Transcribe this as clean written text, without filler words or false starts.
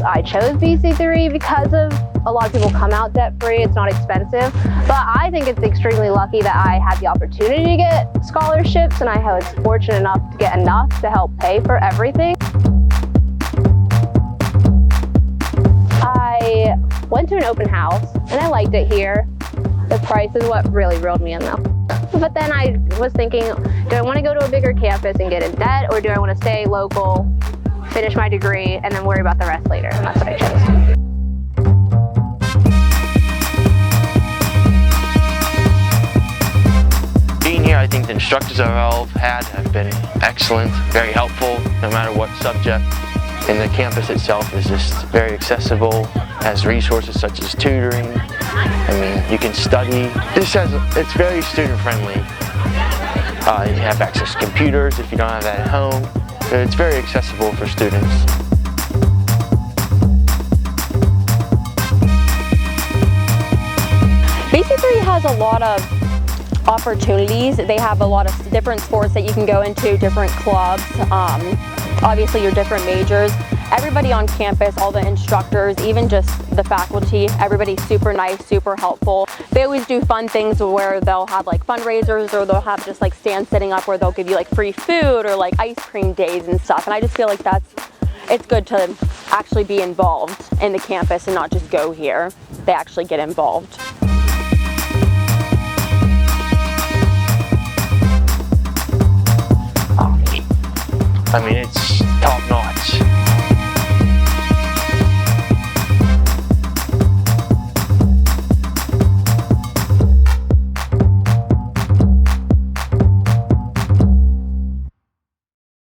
I chose BC3 because of a lot of people come out debt-free, it's not expensive, but I think it's extremely lucky that I had the opportunity to get scholarships and I was fortunate enough to get enough to help pay for everything. I went to an open house and I liked it here. The price is what really reeled me in though. But then I was thinking, do I want to go to a bigger campus and get in debt, or do I want to stay local, finish my degree, and then worry about the rest later? And that's what I chose. Being here, I think the instructors that I've had have been excellent, very helpful, no matter what subject. And the campus itself is just very accessible, has resources such as tutoring. I mean, you can study. It's very student friendly. You have access to computers if you don't have that at home. It's very accessible for students. BC3 has a lot of opportunities. They have a lot of different sports that you can go into, different clubs, obviously your different majors. Everybody on campus, all the instructors, even just the faculty, everybody's super nice, super helpful. They always do fun things where they'll have like fundraisers, or they'll have just like stands setting up where they'll give you like free food or like ice cream days and stuff. And I just feel like it's good to actually be involved in the campus and not just go here. They actually get involved. I mean, it's top notch.